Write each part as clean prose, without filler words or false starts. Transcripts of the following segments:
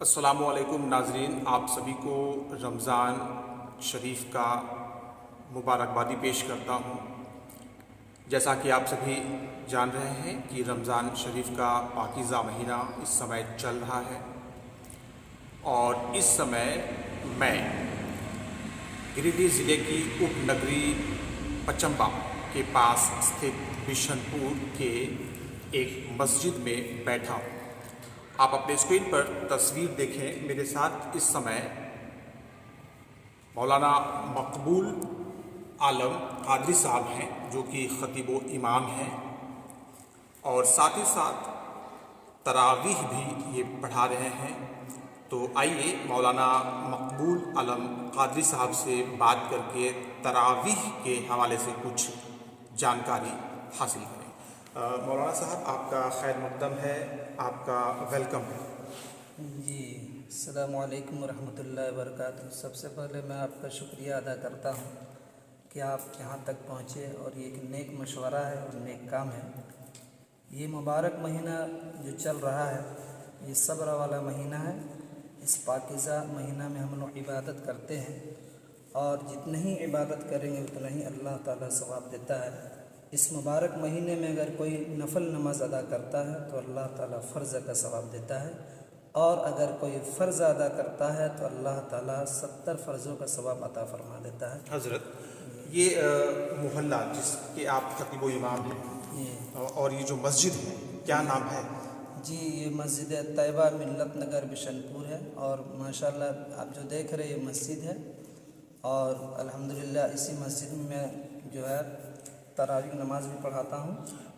السلام علیکم ناظرین، آپ سبھی کو رمضان شریف کا مبارکبادی پیش کرتا ہوں۔ جیسا کہ آپ سبھی جان رہے ہیں کہ رمضان شریف کا پاکیزہ مہینہ اس سمے چل رہا ہے، اور اس سمے میں گریڈی ضلع کی اپ نگری پچمبا کے پاس استھت بشن پور کے ایک مسجد میں بیٹھا ہوں۔ آپ اپنے اسکرین پر تصویر دیکھیں، میرے ساتھ اس سمے مولانا مقبول عالم قادری صاحب ہیں، جو کہ خطیب و امام ہیں، اور ساتھ ہی ساتھ تراویح بھی یہ پڑھا رہے ہیں۔ تو آئیے مولانا مقبول عالم قادری صاحب سے بات کر کے تراویح کے حوالے سے کچھ جانکاری حاصل کریں۔ مولانا صاحب، آپ کا خیر مقدم ہے، آپ کا ویلکم ہے۔ جی، السلام علیکم ورحمۃ اللہ وبرکاتہ۔ سب سے پہلے میں آپ کا شکریہ ادا کرتا ہوں کہ آپ یہاں تک پہنچے، اور یہ ایک نیک مشورہ ہے اور نیک کام ہے۔ یہ مبارک مہینہ جو چل رہا ہے، یہ صبر والا مہینہ ہے۔ اس پاکیزہ مہینہ میں ہم لوگ عبادت کرتے ہیں، اور جتنی ہی عبادت کریں گے اتنا ہی اللہ تعالیٰ ثواب دیتا ہے۔ اس مبارک مہینے میں اگر کوئی نفل نماز ادا کرتا ہے تو اللہ تعالیٰ فرض کا ثواب دیتا ہے، اور اگر کوئی فرض ادا کرتا ہے تو اللہ تعالیٰ 70 فرضوں کا ثواب عطا فرما دیتا ہے۔ حضرت، یہ محلہ جس کے آپ خطیب و امام ہیں، اور یہ جو مسجد ہے، کیا نام ہے؟ جی، یہ مسجد طیبہ ملت نگر بشن پور ہے، اور ماشاءاللہ آپ جو دیکھ رہے یہ مسجد ہے، اور الحمدللہ اسی مسجد میں جو ہے تراویح نماز بھی پڑھاتا ہوں۔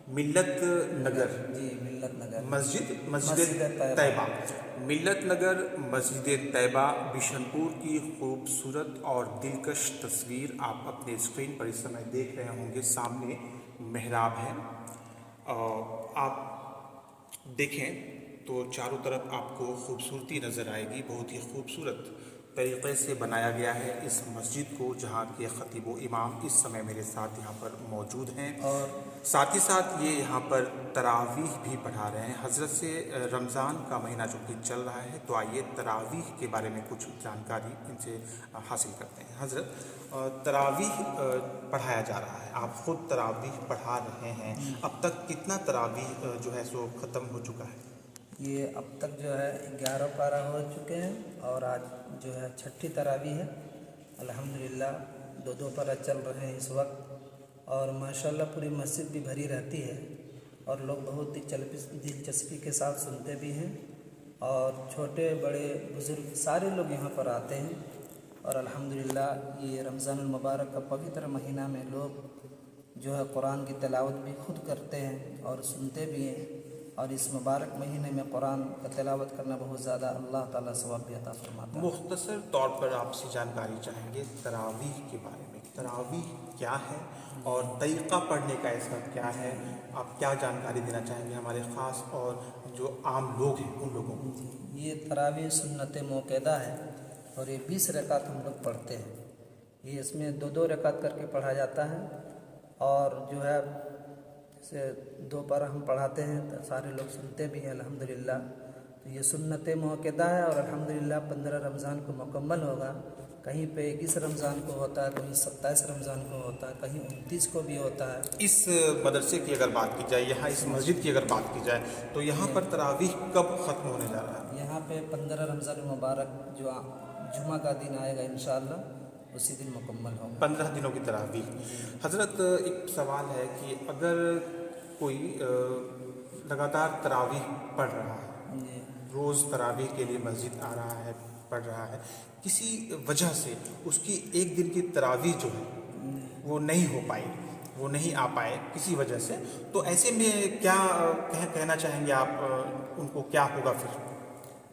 ملت نگر جی، ملت نگر مسجد طیبہ، ملت نگر مسجد طیبہ بشن پور کی خوبصورت اور دلکش تصویر آپ اپنے اسکرین پر اس سمے دیکھ رہے ہوں گے۔ سامنے محراب ہے، آپ دیکھیں تو چاروں طرف آپ کو خوبصورتی نظر آئے گی۔ بہت ہی خوبصورت طریقے سے بنایا گیا ہے اس مسجد کو، جہاں کے خطیب و امام اس سمے میرے ساتھ یہاں پر موجود ہیں، اور ساتھ ہی ساتھ یہ یہاں پر تراویح بھی پڑھا رہے ہیں۔ حضرت سے رمضان کا مہینہ چونکہ چل رہا ہے، تو آئیے تراویح کے بارے میں کچھ جانکاری ان سے حاصل کرتے ہیں۔ حضرت، تراویح پڑھایا جا رہا ہے، آپ خود تراویح پڑھا رہے ہیں، اب تک کتنا تراویح جو ہے سو ختم ہو چکا ہے؟ یہ اب تک جو ہے 11 پارہ ہو چکے ہیں، اور آج جو ہے 6ٹھی تراویح ہے۔ الحمدللہ 2 پارہ چل رہے ہیں اس وقت، اور ماشاءاللہ پوری مسجد بھی بھری رہتی ہے، اور لوگ بہت دلچسپی کے ساتھ سنتے بھی ہیں، اور چھوٹے بڑے بزرگ سارے لوگ یہاں پر آتے ہیں۔ اور الحمدللہ یہ رمضان المبارک کا پوتر مہینہ میں لوگ جو ہے قرآن کی تلاوت بھی خود کرتے ہیں اور سنتے بھی ہیں، اور اس مبارک مہینے میں قرآن کا تلاوت کرنا بہت زیادہ اللہ تعالیٰ ثواب بھی عطا فرماتا ہے۔ مختصر طور پر آپ سے جانکاری چاہیں گے تراویح کے بارے میں، تراویح کیا ہے اور طریقہ پڑھنے کا اس کا کیا ہے؟ آپ کیا جانکاری دینا چاہیں گے ہمارے خاص اور جو عام لوگ ہیں ان لوگوں کو؟ یہ تراویح سنت موقعہ ہے، اور یہ 20 رکعت ہم لوگ پڑھتے ہیں۔ یہ اس میں 2 رکعت کر کے پڑھا جاتا ہے، اور جو ہے سے 2 پارہ ہم پڑھاتے ہیں تو سارے لوگ سنتے بھی ہیں الحمدللہ۔ تو یہ سنت موقعہ ہے، اور الحمدللہ 15 رمضان کو مکمل ہوگا۔ کہیں پہ 21 رمضان کو ہوتا ہے، کہیں 27 رمضان کو ہوتا ہے، کہیں 29 کو بھی ہوتا ہے۔ اس مدرسے کی اگر بات کی جائے، یہاں اس مسجد کی اگر بات کی جائے، تو یہاں پر تراویح کب ختم ہونے جا رہا ہے؟ یہاں پہ 15 رمضان المبارک جو جمعہ کا دن آئے گا انشاءاللہ، اسی دن مکمل ہوگا 15 دنوں کی تراویح۔ حضرت، ایک سوال ہے کہ اگر کوئی لگاتار تراویح پڑھ رہا ہے، جی روز تراویح کے لیے مسجد آ رہا ہے، پڑھ رہا ہے، کسی وجہ سے اس کی ایک دن کی تراویح جو ہے وہ نہیں ہو پائی، وہ نہیں آ پائے کسی وجہ سے، تو ایسے میں کیا کہنا چاہیں گے آپ؟ ان کو کیا ہوگا پھر؟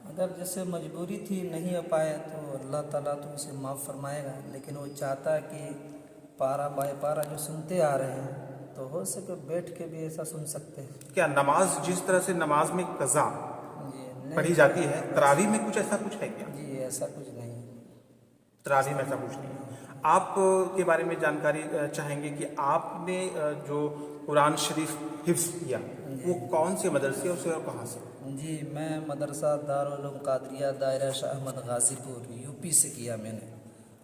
اگر جیسے مجبوری تھی نہیں آ پائے تو اللہ تعالیٰ تو اسے معاف فرمائے گا، لیکن وہ چاہتا ہے کہ پارہ بائے پارہ جو سنتے آ رہے ہیں تو ہو سکے بیٹھ کے بھی ایسا سن سکتے ہیں۔ کیا نماز جس طرح سے نماز میں قضا جی پڑھی جاتی ہے، تراویح میں کچھ ایسا کچھ ہے کیا؟ جی ایسا کچھ نہیں۔ تراویح میں ایسا کچھ نہیں ہے۔ آپ کے بارے میں جانکاری چاہیں گے کہ آپ نے جو قرآن شریف حفظ کیا وہ کون سے مدرسے سے اور کہاں سے؟ جی میں مدرسہ دارالعلوم قادریہ دائرہ شاہ احمد غازی پور یو پی سے کیا میں نے،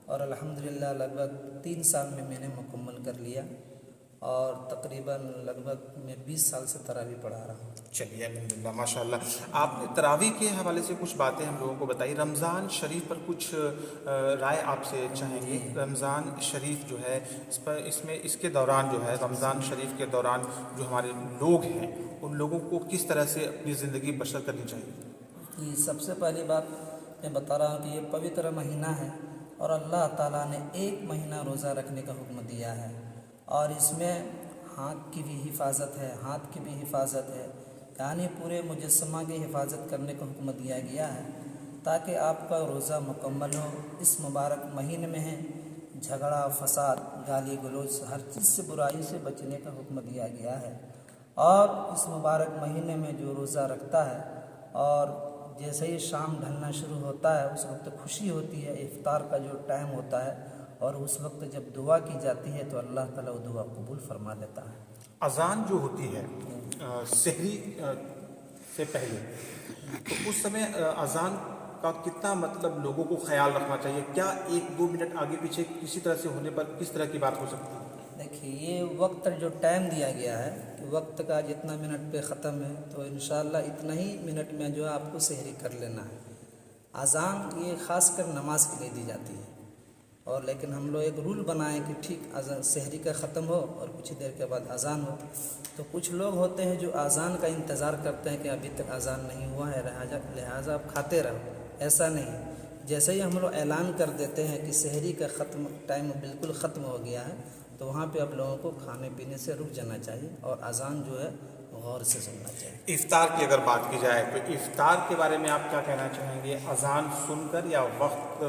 اور الحمدللہ لگ بھگ 3 سال میں نے مکمل کر لیا، اور تقریباً لگ بھگ میں 20 سال سے تراویح پڑھا رہا ہوں۔ چلیے الحمدللہ ماشاء اللہ۔ آپ نے تراویح کے حوالے سے کچھ باتیں ہم لوگوں کو بتائی، رمضان شریف پر کچھ رائے آپ سے چاہیں گے۔ رمضان شریف جو ہے اس کے دوران جو ہے رمضان شریف کے دوران جو ہمارے لوگ ہیں ان لوگوں کو کس طرح سے اپنی زندگی بسر کرنی چاہیے؟ جی سب سے پہلی بات میں بتا رہا ہوں کہ یہ پوتر مہینہ ہے، اور اللہ تعالیٰ نے 1 مہینہ روزہ رکھنے کا حکم دیا ہے، اور اس میں ہاتھ کی بھی حفاظت ہے، ہاتھ کی بھی حفاظت ہے، یعنی پورے مجسمہ کی حفاظت کرنے کا حکم دیا گیا ہے تاکہ آپ کا روزہ مکمل ہو۔ اس مبارک مہینے میں ہے جھگڑا فساد گالی گلوچ ہر چیز سے برائی سے بچنے کا حکم دیا گیا ہے، اور اس مبارک مہینے میں جو روزہ رکھتا ہے اور جیسے ہی شام ڈھلنا شروع ہوتا ہے اس وقت خوشی ہوتی ہے، افطار کا جو ٹائم ہوتا ہے، اور اس وقت جب دعا کی جاتی ہے تو اللہ تعالیٰ وہ دعا قبول فرما لیتا ہے۔ اذان جو ہوتی ہے سحری سے پہلے، تو اس سمے اذان کا کتنا مطلب لوگوں کو خیال رکھنا چاہیے؟ کیا 1-2 منٹ آگے پیچھے کسی طرح سے ہونے پر کس طرح کی بات ہو سکتی ہے؟ دیکھیے یہ وقت جو ٹائم دیا گیا ہے کہ وقت کا جتنا منٹ پہ ختم ہے تو انشاءاللہ اتنا ہی منٹ میں جو ہے آپ کو سحری کر لینا ہے۔ اذان یہ خاص کر نماز کے لیے دی جاتی ہے، اور لیکن ہم لوگ ایک رول بنائیں کہ ٹھیک اذان سحری کا ختم ہو اور کچھ دیر کے بعد اذان ہو، تو کچھ لوگ ہوتے ہیں جو اذان کا انتظار کرتے ہیں کہ ابھی تک اذان نہیں ہوا ہے لہٰذا آپ کھاتے رہو۔ ایسا نہیں، جیسے ہی ہم لوگ اعلان کر دیتے ہیں کہ سحری کا ٹائم بالکل ختم ہو گیا ہے تو وہاں پہ آپ لوگوں کو کھانے پینے سے رک جانا چاہیے اور اذان جو ہے غور سے سننا چاہیے۔ افطار کی اگر بات کی جائے تو افطار کے بارے میں آپ کیا کہنا چاہیں گے؟ اذان سن کر یا وقت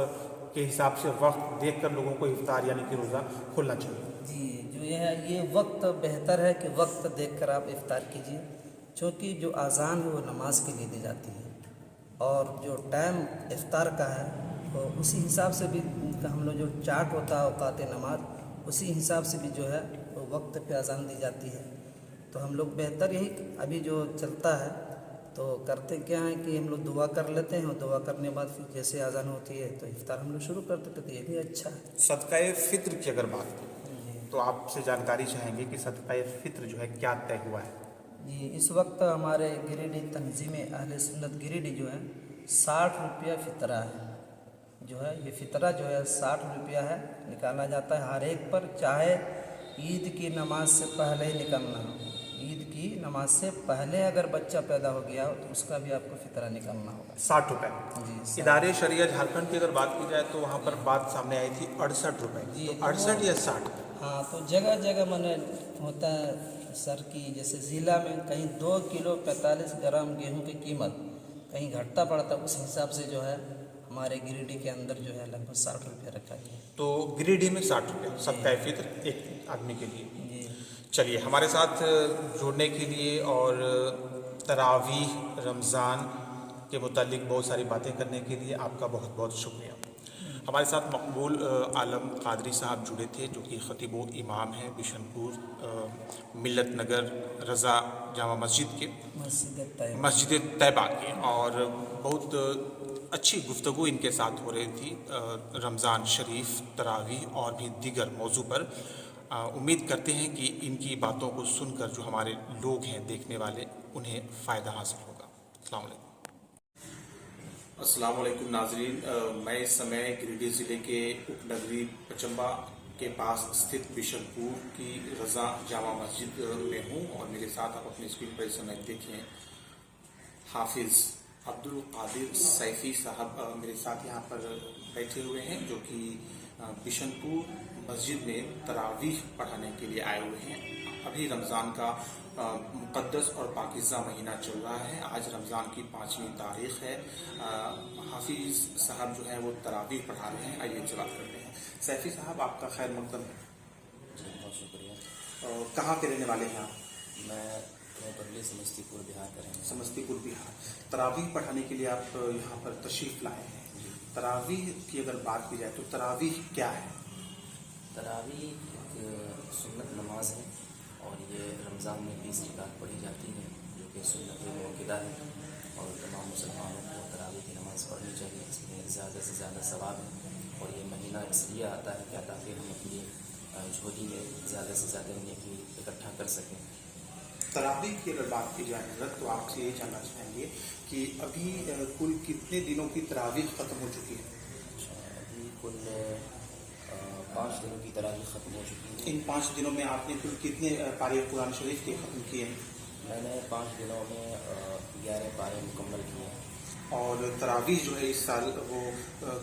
کے حساب سے وقت دیکھ کر لوگوں کو افطار یعنی کہ روزہ کھولنا چاہیے؟ جی جو یہ وقت بہتر ہے کہ وقت دیکھ کر آپ افطار کیجیے، چونکہ جو اذان ہے وہ نماز کے لیے دی جاتی ہے، اور جو ٹائم افطار کا ہے وہ اسی حساب سے بھی ہم لوگ جو چارٹ ہوتا ہے اوقات نماز اسی حساب سے بھی جو ہے وہ وقت پہ اذان دی جاتی ہے۔ تو ہم لوگ بہتر یہی ابھی جو چلتا ہے تو کرتے کیا ہے کہ ہم لوگ دعا کر لیتے ہیں، اور دعا کرنے کے بعد پھر جیسے اذان ہوتی ہے تو افطار ہم لوگ شروع کر دیتے، تو یہ بھی اچھا ہے۔ صدقہ فطر کی اگر بات کی تو آپ سے جانکاری چاہیں گے کہ صدقہ فطر جو ہے کیا طے ہوا ہے؟ جی اس وقت ہمارے گریڈی تنظیم اہل سنت گریڈی جو ہے 60 روپیہ فطرہ ہے، جو ہے یہ فطرہ جو ہے 60 روپیہ ہے، نکالا جاتا ہے ہر ایک پر، چاہے عید کی نماز سے پہلے ہی نکالنا ہو، عید کی نماز سے پہلے اگر بچہ پیدا ہو گیا ہو تو اس کا بھی آپ کو فطرہ نکالنا ہوگا۔ 60 روپے۔ جی ادارے شریعہ جھارکھنڈ کی اگر بات کی جائے تو وہاں پر بات سامنے آئی تھی 68 روپے، جی، تو 68 یا 60؟ ہاں تو جگہ جگہ میں نے ہوتا ہے سر کی، جیسے ضلع میں کہیں 2 کلو 45 گرام گیہوں کی قیمت کہیں گھٹتا پڑتا، اس حساب سے جو ہے ہمارے گریڈی کے اندر جو ہے لگ بھگ 60 روپیہ رکھا گیا ہے۔ تو گریڈی میں 60 روپے صدقہ فطر ایک آدمی کے لیے۔ جی چلیے ہمارے ساتھ جڑنے کے لیے اور تراویح رمضان کے متعلق بہت ساری باتیں کرنے کے لیے آپ کا بہت بہت شکریہ۔ ہمارے ساتھ مقبول عالم قادری صاحب جڑے تھے جو کہ خطیب و امام ہیں بشن پور ملت نگر رضا جامع مسجد کے، مسجد طیبہ کے، اور بہت اچھی گفتگو ان کے ساتھ ہو رہی تھی رمضان شریف، تراویح اور بھی دیگر موضوع پر۔ امید کرتے ہیں کہ ان کی باتوں کو سن کر جو ہمارے لوگ ہیں دیکھنے والے انہیں فائدہ حاصل ہوگا۔ السلام علیکم۔ السلام علیکم ناظرین، میں اس سمے گریڈی ضلع کے اپ نگری پچمبا کے پاس استھت بشن پور کی رضا جامع مسجد میں ہوں، اور میرے ساتھ آپ اپنی اسکرین پر اس سمے دیکھیں حافظ عبد القادر سیفی صاحب میرے ساتھ یہاں پر بیٹھے ہوئے ہیں، جو کہ بشن پور مسجد میں تراویح پڑھانے کے لیے آئے ہوئے ہیں۔ ابھی رمضان کا مقدس اور پاکیزہ مہینہ چل رہا ہے، آج رمضان کی 5ویں تاریخ ہے۔ حافظ صاحب جو ہے وہ تراویح پڑھا رہے ہیں، آئیے سوال کرتے ہیں۔ سیفی صاحب آپ کا خیر مقدم ہے۔ جی بہت شکریہ۔ کہاں کے رہنے والے ہیں آپ؟ میں پرلی سمستی پور بہار کا رہنے والا ہوں۔ سمستی پور بہار۔ تراویح پڑھانے کے لیے آپ یہاں پر تشریف لائے ہیں۔ تراویح کی اگر بات کی جائے تو تراویح کیا ہے؟ تراویح ایک سنت نماز ہے اور یہ رمضان میں 20 رکعت پڑھی جاتی ہے جو کہ سنت موقدہ ہے اور تمام مسلمانوں کو تراویح کی نماز پڑھنی چاہیے. اس میں زیادہ سے زیادہ ثواب ہے اور یہ مہینہ اس لیے آتا ہے کہ تاکہ ہم اپنی جھولی میں زیادہ سے زیادہ نیکی اکٹھا کر سکیں. تراویح کی اگر بات کی جائے حضرت تو آپ سے یہ جاننا چاہیں گے کہ ابھی کل کتنے دنوں کی تراویح ختم ہو چکی ہے؟ ابھی کل 5 دنوں کی تراویح ختم ہو چکی ہے. ان 5 دنوں میں آپ نے کل کتنے پارے قرآن شریف کے ختم کیے ہیں؟ میں نے 5 دنوں میں 11 پارے مکمل کیے ہیں. اور تراویح جو ہے اس سال وہ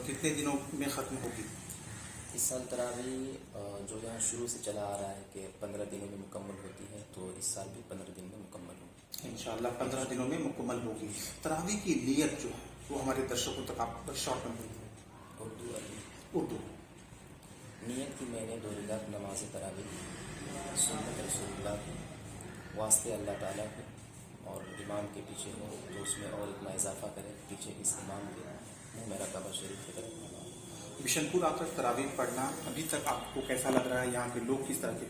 کتنے دنوں میں ختم ہوگی؟ اس سال تراویح جو یہاں شروع سے چلا آ رہا ہے کہ 15 دنوں میں مکمل ہوتی ہے تو اس سال بھی 15 دن میں مکمل ہوگی. انشاءاللہ 15 دنوں میں مکمل ہوگی. تراویح کی نیت جو ہے وہ ہمارے درشکوں تک آپ شارٹ میں بھیجیں. اردو. نیت کی میں نے 2 رکعت نماز تراویح سنت رسول اللہ کی واسطے اللہ تعالیٰ کے اور امام کے پیچھے ہوں تو اس میں اور اتنا اضافہ کرے پیچھے اس امام کے منہ میرا کعبہ شریف کی طرف. بشن پور آ کر تراویح پڑھنا ابھی تک آپ کو کیسا لگ رہا ہے؟ یہاں کے لوگ کس طرح کے؟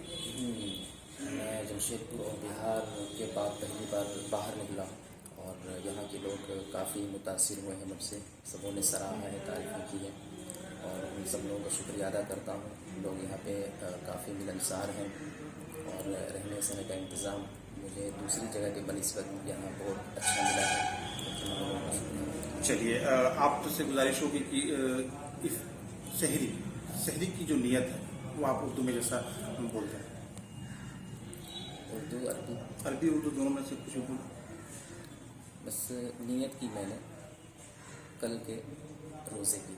میں جمشید پور اور بہار کے بعد پہلی بار باہر نکلا اور یہاں کے لوگ کافی متاثر ہوئے ہیں مجھ سے. سبوں نے سراہا ہے، تعریفیں کی ہے اور ان سب لوگوں کا شکریہ ادا کرتا ہوں. لوگ یہاں پہ کافی ملنسار ہیں اور رہنے سہنے کا انتظام مجھے دوسری جگہ کے بنسبت یہاں بہت اچھا ملا ہے. چلیے آپ سے گزارش ہوگی کہ اس سحری کی جو نیت ہے وہ آپ اردو میں جیسا ہم بولتے ہیں. اردو عربی اردو دونوں میں سے کچھ اردو. بس نیت کی میں نے کل کے روزے کی.